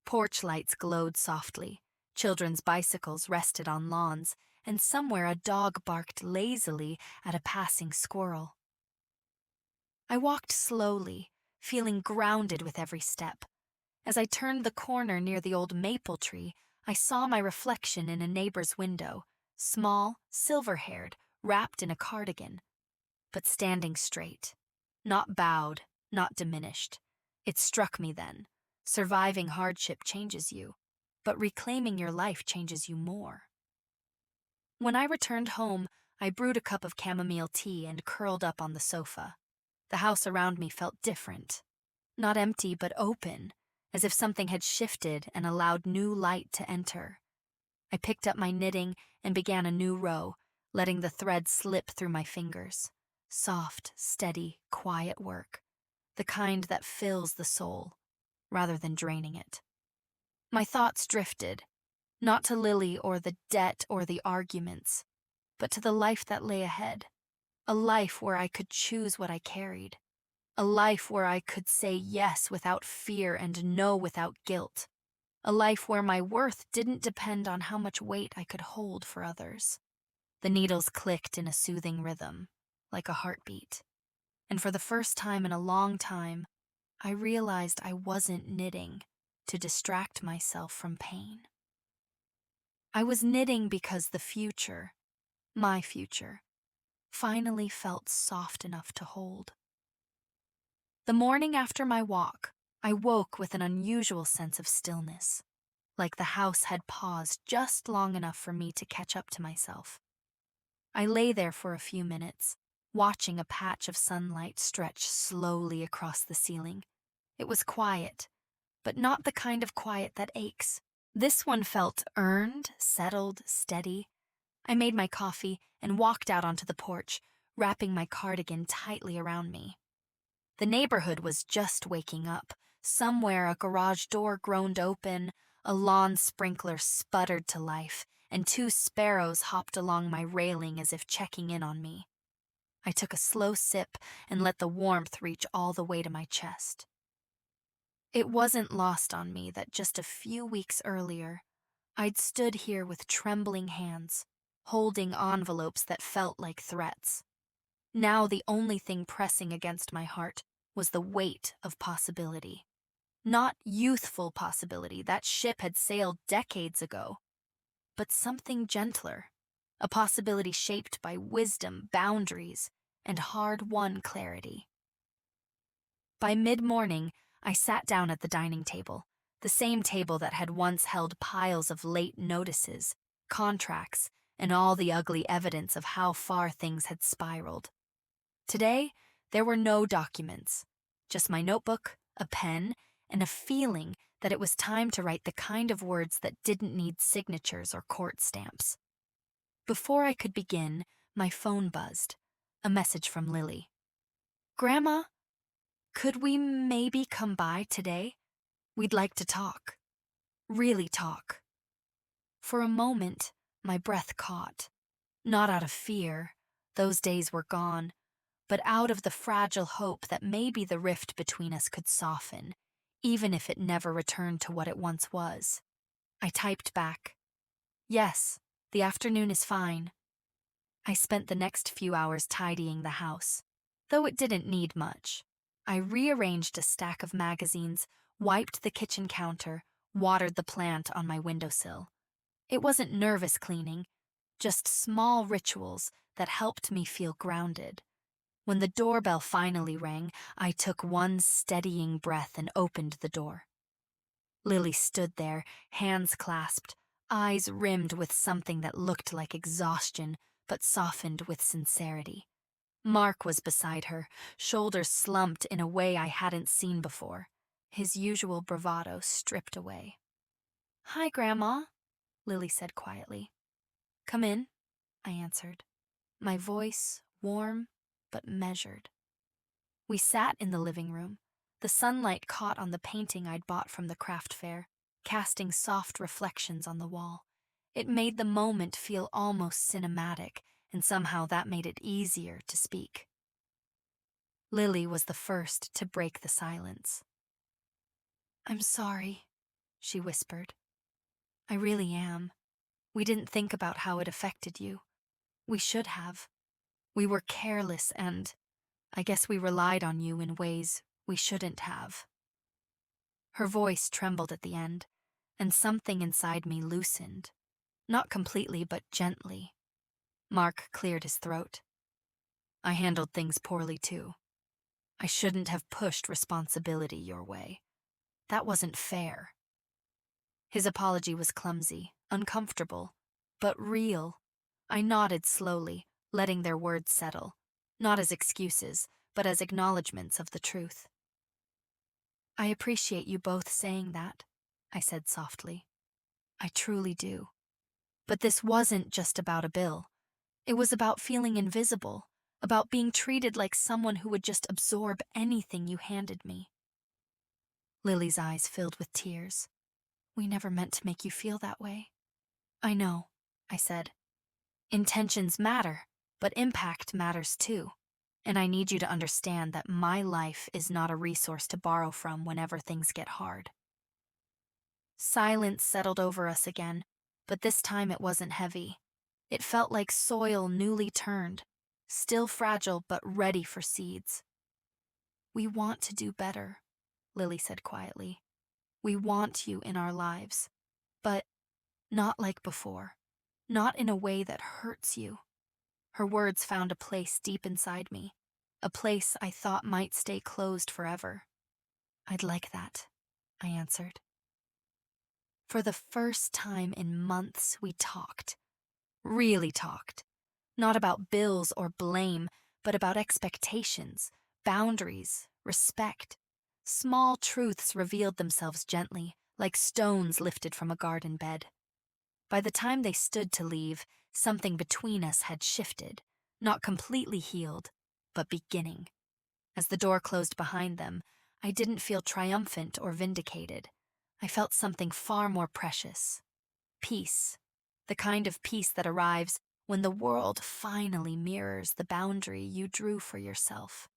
Porch lights glowed softly, children's bicycles rested on lawns, and somewhere a dog barked lazily at a passing squirrel. I walked slowly, feeling grounded with every step. As I turned the corner near the old maple tree, I saw my reflection in a neighbor's window, small, silver-haired, wrapped in a cardigan, but standing straight. Not bowed, not diminished. It struck me then. Surviving hardship changes you, but reclaiming your life changes you more. When I returned home, I brewed a cup of chamomile tea and curled up on the sofa. The house around me felt different. Not empty, but open, as if something had shifted and allowed new light to enter. I picked up my knitting and began a new row, letting the thread slip through my fingers. Soft, steady, quiet work. The kind that fills the soul, rather than draining it. My thoughts drifted, not to Lily or the debt or the arguments, but to the life that lay ahead. A life where I could choose what I carried. A life where I could say yes without fear and no without guilt. A life where my worth didn't depend on how much weight I could hold for others. The needles clicked in a soothing rhythm, like a heartbeat. And for the first time in a long time, I realized I wasn't knitting to distract myself from pain. I was knitting because the future, my future, finally felt soft enough to hold. The morning after my walk, I woke with an unusual sense of stillness, like the house had paused just long enough for me to catch up to myself. I lay there for a few minutes, watching a patch of sunlight stretch slowly across the ceiling. It was quiet, but not the kind of quiet that aches. This one felt earned, settled, steady. I made my coffee and walked out onto the porch, wrapping my cardigan tightly around me. The neighborhood was just waking up. Somewhere a garage door groaned open, a lawn sprinkler sputtered to life, and 2 sparrows hopped along my railing as if checking in on me. I took a slow sip and let the warmth reach all the way to my chest. It wasn't lost on me that just a few weeks earlier, I'd stood here with trembling hands, holding envelopes that felt like threats. Now the only thing pressing against my heart was the weight of possibility. Not youthful possibility, that ship had sailed decades ago, but something gentler, a possibility shaped by wisdom, boundaries, and hard-won clarity. By mid-morning, I sat down at the dining table, the same table that had once held piles of late notices, contracts, and all the ugly evidence of how far things had spiraled. Today, there were no documents, just my notebook, a pen, and a feeling that it was time to write the kind of words that didn't need signatures or court stamps. Before I could begin, my phone buzzed. A message from Lily. "Grandma, could we maybe come by today? We'd like to talk. Really talk." For a moment, my breath caught. Not out of fear, those days were gone, but out of the fragile hope that maybe the rift between us could soften, even if it never returned to what it once was. I typed back, "Yes, the afternoon is fine." I spent the next few hours tidying the house, though it didn't need much. I rearranged a stack of magazines, wiped the kitchen counter, watered the plant on my windowsill. It wasn't nervous cleaning, just small rituals that helped me feel grounded. When the doorbell finally rang, I took one steadying breath and opened the door. Lily stood there, hands clasped, eyes rimmed with something that looked like exhaustion, but softened with sincerity. Mark was beside her, shoulders slumped in a way I hadn't seen before, his usual bravado stripped away. "Hi, Grandma," Lily said quietly. "Come in," I answered, my voice warm but measured. We sat in the living room. The sunlight caught on the painting I'd bought from the craft fair, casting soft reflections on the wall. It made the moment feel almost cinematic, and somehow that made it easier to speak. Lily was the first to break the silence. "I'm sorry," she whispered. "I really am. We didn't think about how it affected you. We should have. We were careless and I guess we relied on you in ways we shouldn't have." Her voice trembled at the end, and something inside me loosened. Not completely, but gently. Mark cleared his throat. "I handled things poorly too. I shouldn't have pushed responsibility your way. That wasn't fair." His apology was clumsy, uncomfortable, but real. I nodded slowly, letting their words settle, not as excuses, but as acknowledgments of the truth. "I appreciate you both saying that," I said softly. "I truly do. But this wasn't just about a bill. It was about feeling invisible, about being treated like someone who would just absorb anything you handed me." Lily's eyes filled with tears. "We never meant to make you feel that way." "I know," I said. "Intentions matter, but impact matters too. And I need you to understand that my life is not a resource to borrow from whenever things get hard." Silence settled over us again, but this time it wasn't heavy. It felt like soil newly turned, still fragile but ready for seeds. "We want to do better," Lily said quietly. "We want you in our lives, but not like before, not in a way that hurts you." Her words found a place deep inside me, a place I thought might stay closed forever. "I'd like that," I answered. For the first time in months, we talked. Really talked. Not about bills or blame, but about expectations, boundaries, respect. Small truths revealed themselves gently, like stones lifted from a garden bed. By the time they stood to leave, something between us had shifted, not completely healed, but beginning. As the door closed behind them, I didn't feel triumphant or vindicated. I felt something far more precious. Peace. The kind of peace that arrives when the world finally mirrors the boundary you drew for yourself.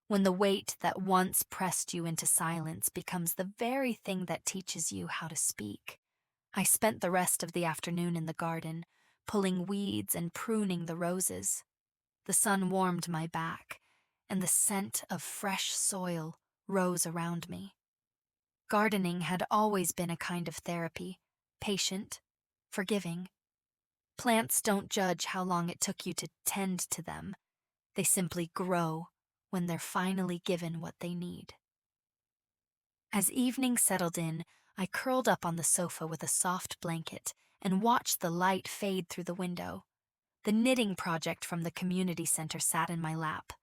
When the weight that once pressed you into silence becomes the very thing that teaches you how to speak. I spent the rest of the afternoon in the garden, pulling weeds and pruning the roses. The sun warmed my back, and the scent of fresh soil rose around me. Gardening had always been a kind of therapy, patient, forgiving. Plants don't judge how long it took you to tend to them. They simply grow when they're finally given what they need. As evening settled in, I curled up on the sofa with a soft blanket and watched the light fade through the window. The knitting project from the community center sat in my lap.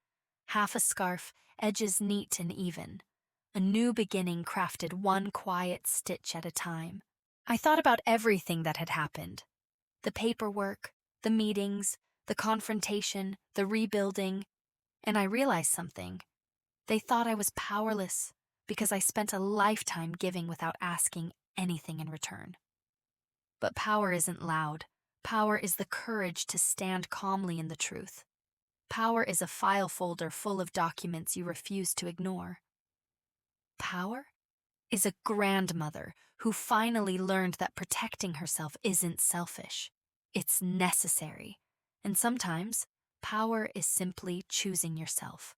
Half a scarf, edges neat and even. A new beginning crafted one quiet stitch at a time. I thought about everything that had happened. The paperwork, the meetings, the confrontation, the rebuilding, and I realized something. They thought I was powerless because I spent a lifetime giving without asking anything in return. But power isn't loud. Power is the courage to stand calmly in the truth. Power is a file folder full of documents you refuse to ignore. Power is a grandmother who finally learned that protecting herself isn't selfish. It's necessary. And sometimes, power is simply choosing yourself.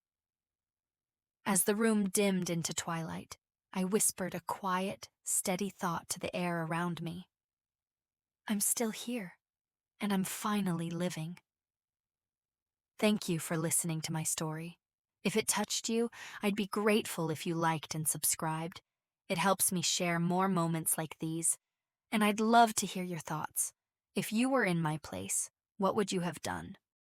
As the room dimmed into twilight, I whispered a quiet, steady thought to the air around me. I'm still here, and I'm finally living. Thank you for listening to my story. If it touched you, I'd be grateful if you liked and subscribed. It helps me share more moments like these, and I'd love to hear your thoughts. If you were in my place, what would you have done?